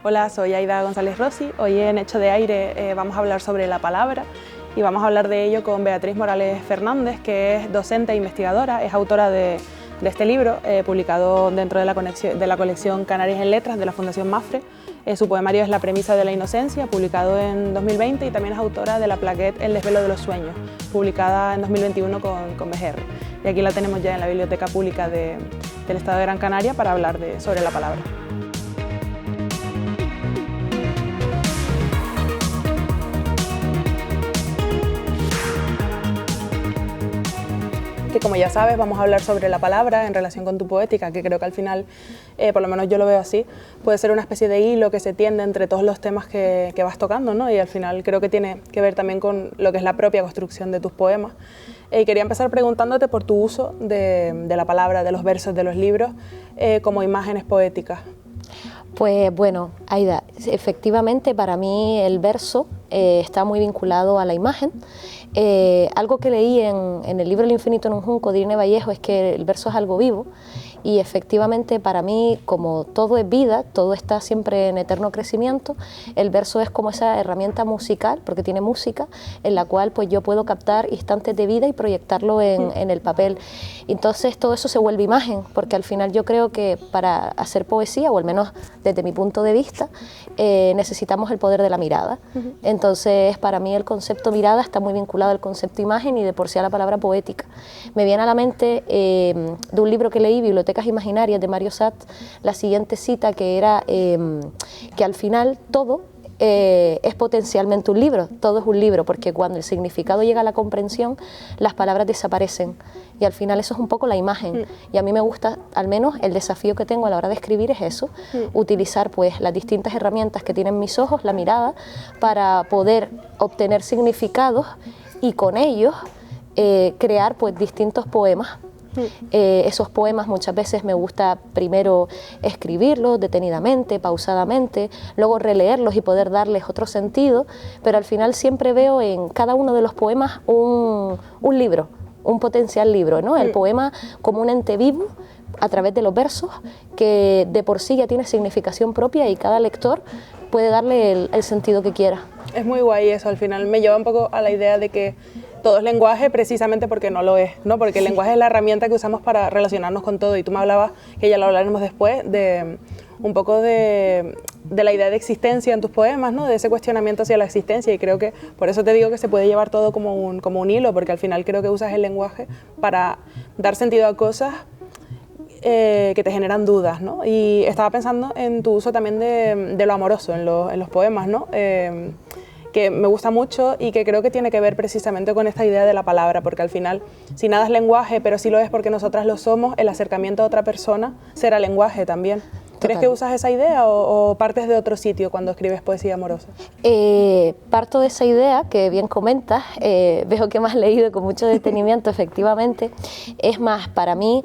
Hola, soy Aida González Rossi. Hoy en Hecho de Aire vamos a hablar sobre la palabra y vamos a hablar de ello con Beatriz Morales Fernández, que es docente e investigadora, es autora de este libro, publicado dentro de la colección Canarias en Letras de la Fundación Mafre. Su poemario es La premisa de la inocencia, publicado en 2020, y también es autora de la plaquette El desvelo de los sueños, publicada en 2021 con BGR. Y aquí la tenemos ya en la Biblioteca Pública del Estado de Gran Canaria para hablar sobre la palabra. Que como ya sabes, vamos a hablar sobre la palabra en relación con tu poética, que creo que al final, por lo menos yo lo veo así, puede ser una especie de hilo que se tiende entre todos los temas que vas tocando, ¿no? Y al final creo que tiene que ver también con lo que es la propia construcción de tus poemas. Y quería empezar preguntándote por tu uso de la palabra, de los versos, de los libros, como imágenes poéticas. Pues bueno, Aida, efectivamente para mí el verso está muy vinculado a la imagen. Algo que leí en el libro El infinito en un junco de Irene Vallejo es que el verso es algo vivo, y efectivamente para mí, como todo es vida, todo está siempre en eterno crecimiento, el verso es como esa herramienta musical, porque tiene música, en la cual pues yo puedo captar instantes de vida y proyectarlo en el papel. Entonces todo eso se vuelve imagen, porque al final yo creo que para hacer poesía, o al menos desde mi punto de vista, necesitamos el poder de la mirada. Entonces para mí el concepto mirada está muy vinculado al concepto imagen y de por sí a la palabra poética. Me viene a la mente de un libro que leí, Bibliotecas Imaginarias, de Mario Satt, la siguiente cita, que era que al final todo es potencialmente un libro, todo es un libro, porque cuando el significado llega a la comprensión, las palabras desaparecen, y al final eso es un poco la imagen. Y a mí me gusta, al menos el desafío que tengo a la hora de escribir es eso, utilizar pues las distintas herramientas que tienen mis ojos, la mirada, para poder obtener significados y con ellos crear pues distintos poemas. Esos poemas muchas veces me gusta primero escribirlos detenidamente, pausadamente, luego releerlos y poder darles otro sentido, pero al final siempre veo en cada uno de los poemas un libro, un potencial libro, ¿no? El poema como un ente vivo a través de los versos, que de por sí ya tiene significación propia y cada lector puede darle el sentido que quiera. Es muy guay eso, al final me lleva un poco a la idea de que todo es lenguaje precisamente porque no lo es, ¿no? Porque el lenguaje es la herramienta que usamos para relacionarnos con todo, y tú me hablabas, que ya lo hablaremos después, de un poco de la idea de existencia en tus poemas, ¿no? De ese cuestionamiento hacia la existencia, y creo que por eso te digo que se puede llevar todo como un hilo, porque al final creo que usas el lenguaje para dar sentido a cosas que te generan dudas, ¿no? Y estaba pensando en tu uso también de lo amoroso en los poemas, ¿no? Que me gusta mucho y que creo que tiene que ver precisamente con esta idea de la palabra, porque al final, si nada es lenguaje, pero sí lo es porque nosotras lo somos, el acercamiento a otra persona será lenguaje también. ¿Crees que usas esa idea o partes de otro sitio cuando escribes poesía amorosa? Parto de esa idea que bien comentas, veo que me has leído con mucho detenimiento, efectivamente. Es más, para mí,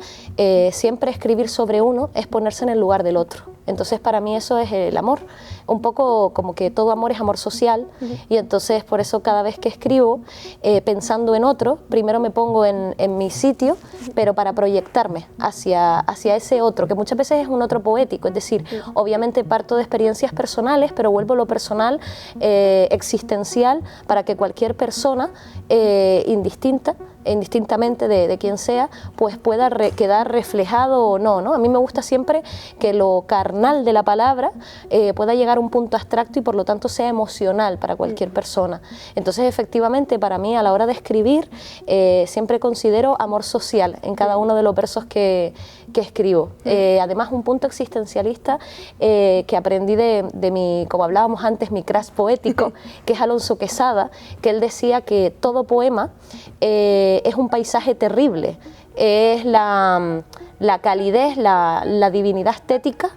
siempre escribir sobre uno es ponerse en el lugar del otro. Entonces para mí eso es el amor, un poco como que todo amor es amor social, y entonces por eso cada vez que escribo, pensando en otro, primero me pongo en mi sitio, pero para proyectarme hacia ese otro, que muchas veces es un otro poético, es decir, obviamente parto de experiencias personales, pero vuelvo lo personal, existencial, para que cualquier persona indistintamente de quien sea, pues pueda quedar reflejado o no, ¿no? A mí me gusta siempre que lo carnal de la palabra pueda llegar a un punto abstracto y por lo tanto sea emocional para cualquier persona. Entonces efectivamente para mí a la hora de escribir siempre considero amor social en cada uno de los versos que escribo. Además un punto existencialista que aprendí de mi, como hablábamos antes, mi crush poético, que es Alonso Quesada, que él decía que todo poema es un paisaje terrible, es la calidez, la divinidad estética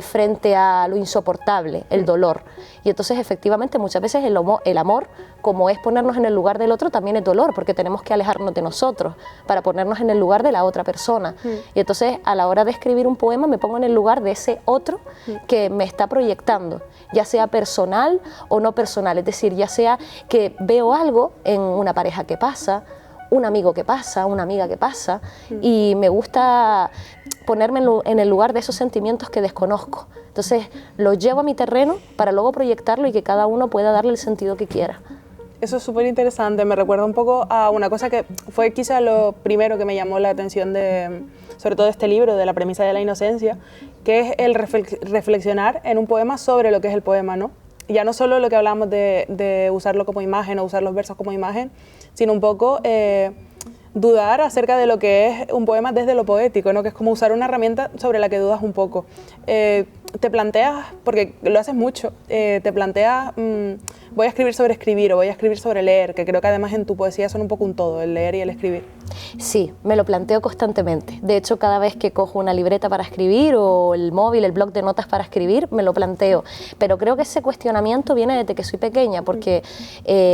frente a lo insoportable, el dolor. Y entonces efectivamente muchas veces el amor, como es ponernos en el lugar del otro, también es dolor, porque tenemos que alejarnos de nosotros para ponernos en el lugar de la otra persona. Y entonces a la hora de escribir un poema me pongo en el lugar de ese otro que me está proyectando, ya sea personal o no personal, es decir, ya sea que veo algo en una pareja que pasa, un amigo que pasa, una amiga que pasa, y me gusta ponerme en el lugar de esos sentimientos que desconozco. Entonces los llevo a mi terreno para luego proyectarlo y que cada uno pueda darle el sentido que quiera. Eso es súper interesante, me recuerda un poco a una cosa que fue quizá lo primero que me llamó la atención sobre todo de este libro, de la premisa de la inocencia, que es el reflexionar en un poema sobre lo que es el poema, ¿no? Ya no solo lo que hablamos de usarlo como imagen o usar los versos como imagen, sino un poco dudar acerca de lo que es un poema desde lo poético, ¿no? Que es como usar una herramienta sobre la que dudas un poco. Te planteas, porque lo haces mucho, te planteas, voy a escribir sobre escribir o voy a escribir sobre leer, que creo que además en tu poesía son un poco un todo, el leer y el escribir. Sí, me lo planteo constantemente. De hecho, cada vez que cojo una libreta para escribir o el móvil, el bloc de notas para escribir, me lo planteo. Pero creo que ese cuestionamiento viene desde que soy pequeña, porque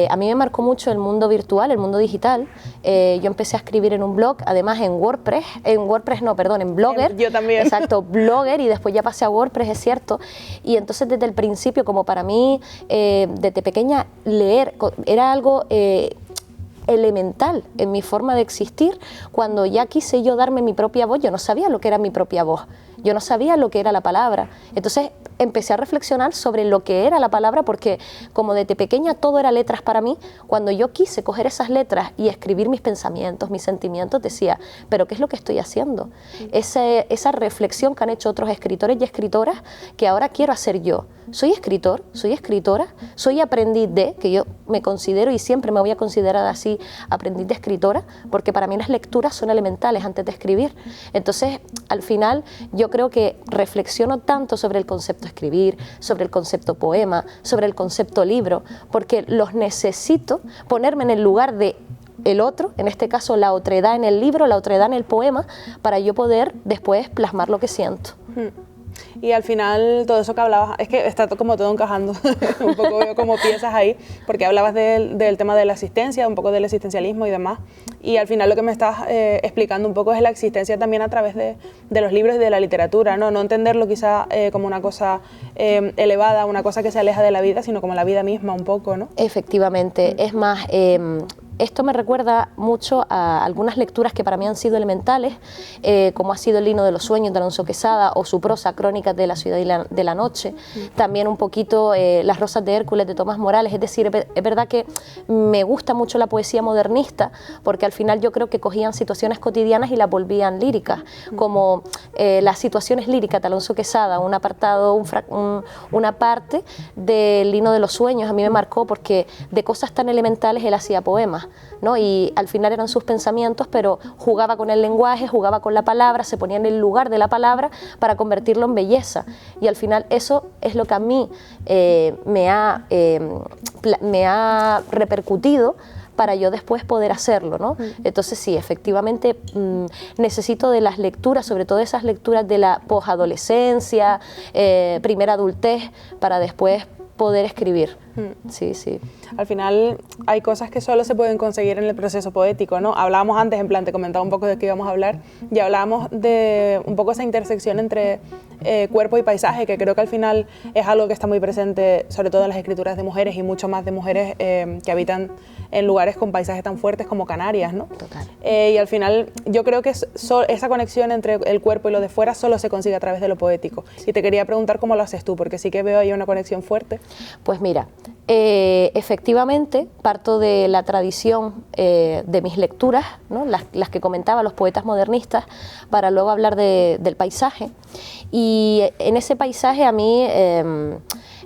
a mí me marcó mucho el mundo virtual, el mundo digital. Yo empecé a escribir en un blog, además en en Blogger. Yo también. Exacto, Blogger, y después ya pasé a WordPress, es cierto. Y entonces desde el principio, como para mí, desde pequeña, leer era algo elemental en mi forma de existir. Cuando ya quise yo darme mi propia voz, yo no sabía lo que era mi propia voz, yo no sabía lo que era la palabra. Entonces empecé a reflexionar sobre lo que era la palabra, porque como desde pequeña todo era letras para mí, cuando yo quise coger esas letras y escribir mis pensamientos, mis sentimientos, decía, pero ¿qué es lo que estoy haciendo? Esa reflexión que han hecho otros escritores y escritoras, que ahora quiero hacer yo. Soy escritor, soy escritora, soy aprendiz de, que yo me considero y siempre me voy a considerar así, aprendiz de escritora, porque para mí las lecturas son elementales antes de escribir. Entonces, al final, yo creo que reflexiono tanto sobre el concepto escribir, sobre el concepto poema, sobre el concepto libro, porque los necesito ponerme en el lugar de el otro, en este caso la otredad en el libro, la otredad en el poema, para yo poder después plasmar lo que siento. Y al final todo eso que hablabas, es que está como todo encajando, un poco veo como piezas ahí, porque hablabas del tema de la existencia, un poco del existencialismo y demás, y al final lo que me estás explicando un poco es la existencia también a través de los libros y de la literatura, no entenderlo quizá como una cosa elevada, una cosa que se aleja de la vida, sino como la vida misma un poco, ¿no? Efectivamente, es más, esto me recuerda mucho a algunas lecturas que para mí han sido elementales, como ha sido El Lino de los Sueños de Alonso Quesada o su prosa Crónicas de la Ciudad y de la Noche, también un poquito Las Rosas de Hércules de Tomás Morales. Es decir, es verdad que me gusta mucho la poesía modernista, porque al final yo creo que cogían situaciones cotidianas y las volvían líricas, como las situaciones líricas de Alonso Quesada, un apartado, una parte del Lino de los Sueños a mí me marcó, porque de cosas tan elementales él hacía poemas, ¿no? Y al final eran sus pensamientos, pero jugaba con el lenguaje, jugaba con la palabra, se ponía en el lugar de la palabra para convertirlo en belleza. Y al final eso es lo que a mí me ha repercutido para yo después poder hacerlo, ¿no? Entonces sí, efectivamente necesito de las lecturas, sobre todo esas lecturas de la posadolescencia, primera adultez, para después poder escribir. Sí, sí. Al final hay cosas que solo se pueden conseguir en el proceso poético, ¿no? Hablábamos antes, en plan, te comentaba un poco de qué íbamos a hablar, y hablábamos de un poco esa intersección entre cuerpo y paisaje, que creo que al final es algo que está muy presente, sobre todo en las escrituras de mujeres, y mucho más de mujeres que habitan en lugares con paisajes tan fuertes como Canarias, ¿no? Total. Y al final yo creo que esa conexión entre el cuerpo y lo de fuera solo se consigue a través de lo poético. Y te quería preguntar cómo lo haces tú, porque sí que veo ahí una conexión fuerte. Pues mira, efectivamente parto de la tradición de mis lecturas, ¿no? las que comentaba, los poetas modernistas, para luego hablar del paisaje. Y en ese paisaje a mí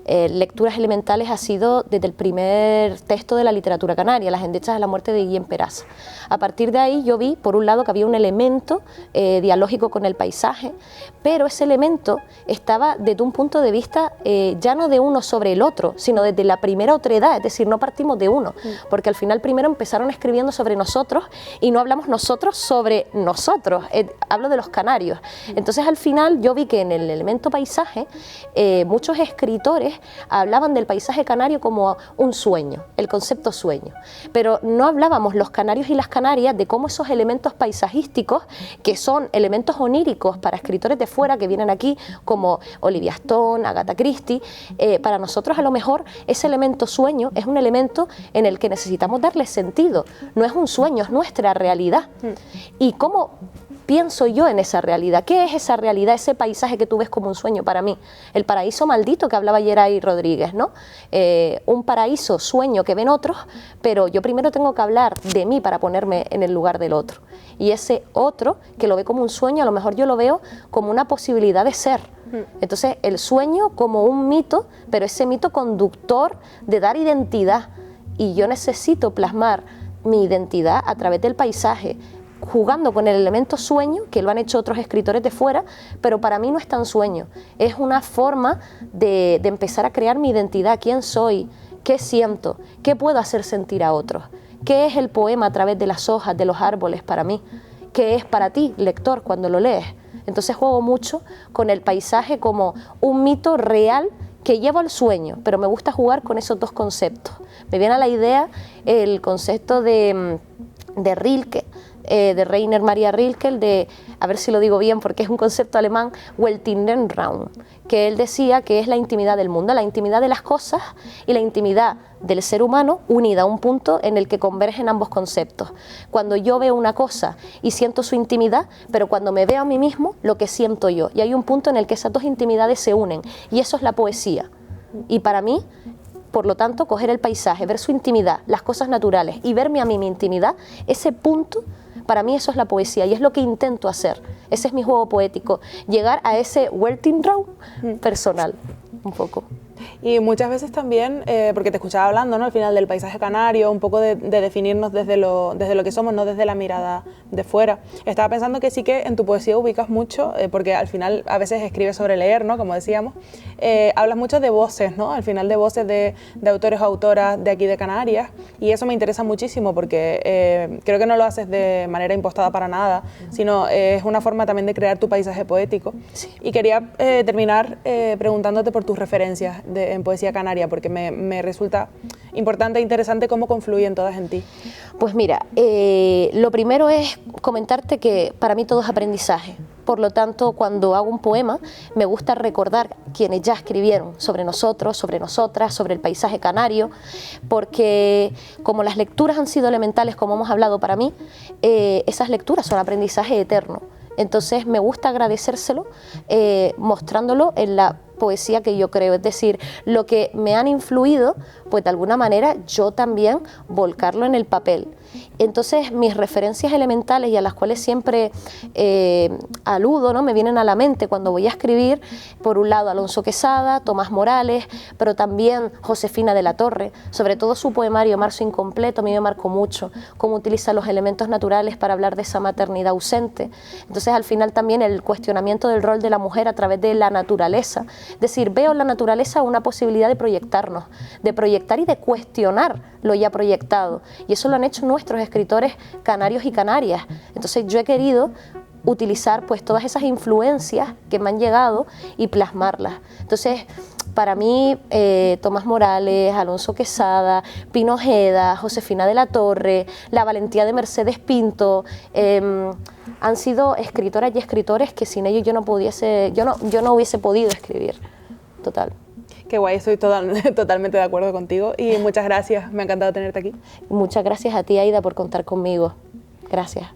lecturas elementales ha sido desde el primer texto de la literatura canaria, Las endechas de la muerte de Guillem Peraz. A partir de ahí yo vi, por un lado, que había un elemento dialógico con el paisaje, pero ese elemento estaba desde un punto de vista ya no de uno sobre el otro, sino desde la primera otredad, es decir, no partimos de uno, porque al final primero empezaron escribiendo sobre nosotros y no hablamos nosotros sobre nosotros, hablo de los canarios. Entonces al final yo vi que en el elemento paisaje muchos escritores hablaban del paisaje canario como un sueño, el concepto sueño, pero no hablábamos los canarios y las canarias de cómo esos elementos paisajísticos, que son elementos oníricos para escritores de fuera que vienen aquí, como Olivia Stone, Agatha Christie, para nosotros a lo mejor ese elemento sueño es un elemento en el que necesitamos darle sentido, no es un sueño, es nuestra realidad. ¿Y cómo pienso yo en esa realidad? ¿Qué es esa realidad, ese paisaje que tú ves como un sueño para mí? El paraíso maldito que hablaba ayer ahí Rodríguez, ¿no? Un paraíso, sueño que ven otros, pero yo primero tengo que hablar de mí para ponerme en el lugar del otro. Y ese otro que lo ve como un sueño, a lo mejor yo lo veo como una posibilidad de ser. Entonces el sueño como un mito, pero ese mito conductor de dar identidad. Y yo necesito plasmar mi identidad a través del paisaje, jugando con el elemento sueño, que lo han hecho otros escritores de fuera, pero para mí no es tan sueño, es una forma de empezar a crear mi identidad, quién soy, qué siento, qué puedo hacer sentir a otros, qué es el poema a través de las hojas, de los árboles para mí, qué es para ti, lector, cuando lo lees. Entonces juego mucho con el paisaje como un mito real que llevo al sueño, pero me gusta jugar con esos dos conceptos. Me viene a la idea el concepto de Rilke, de Rainer Maria Rilke, de, a ver si lo digo bien porque es un concepto alemán, Weltinnenraum, que él decía que es la intimidad del mundo, la intimidad de las cosas y la intimidad del ser humano unida a un punto en el que convergen ambos conceptos. Cuando yo veo una cosa y siento su intimidad, pero cuando me veo a mí mismo, lo que siento yo. Y hay un punto en el que esas dos intimidades se unen y eso es la poesía. Y para mí, por lo tanto, coger el paisaje, ver su intimidad, las cosas naturales y verme a mí mi intimidad, ese punto, para mí eso es la poesía y es lo que intento hacer. Ese es mi juego poético, llegar a ese Weltinraum personal, un poco. Y muchas veces también, porque te escuchaba hablando, ¿no?, al final del paisaje canario, un poco de definirnos desde lo que somos, no desde la mirada de fuera. Estaba pensando que sí que en tu poesía ubicas mucho, porque al final a veces escribes sobre leer, ¿no?, como decíamos, hablas mucho de voces, ¿no?, al final de voces de autores o autoras de aquí de Canarias, y eso me interesa muchísimo porque creo que no lo haces de manera impostada para nada, sino es una forma también de crear tu paisaje poético. Sí. Y quería terminar preguntándote por tus referencias en poesía canaria, porque me resulta importante e interesante cómo confluyen todas en ti. Pues mira, lo primero es comentarte que para mí todo es aprendizaje. Por lo tanto, cuando hago un poema, me gusta recordar quienes ya escribieron sobre nosotros, sobre nosotras, sobre el paisaje canario, porque como las lecturas han sido elementales, como hemos hablado para mí, esas lecturas son aprendizaje eterno. Entonces me gusta agradecérselo mostrándolo en la poesía que yo creo, es decir, lo que me han influido, pues de alguna manera yo también volcarlo en el papel. Entonces mis referencias elementales y a las cuales siempre aludo, ¿no?, me vienen a la mente cuando voy a escribir, por un lado Alonso Quesada, Tomás Morales, pero también Josefina de la Torre, sobre todo su poemario Marzo Incompleto, a mí me marcó mucho, cómo utiliza los elementos naturales para hablar de esa maternidad ausente. Entonces al final también el cuestionamiento del rol de la mujer a través de la naturaleza, es decir, veo en la naturaleza una posibilidad de proyectarnos, de proyectar y de cuestionar lo ya proyectado, y eso lo han hecho nuestros escritores canarios y canarias. Entonces yo he querido utilizar pues todas esas influencias que me han llegado y plasmarlas. Entonces para mí Tomás Morales, Alonso Quesada, Pino Ojeda, Josefina de la Torre, la valentía de Mercedes Pinto, han sido escritoras y escritores que sin ellos yo no hubiese podido escribir. Total. Qué guay, estoy totalmente de acuerdo contigo y muchas gracias, me ha encantado tenerte aquí. Muchas gracias a ti, Aida, por contar conmigo. Gracias.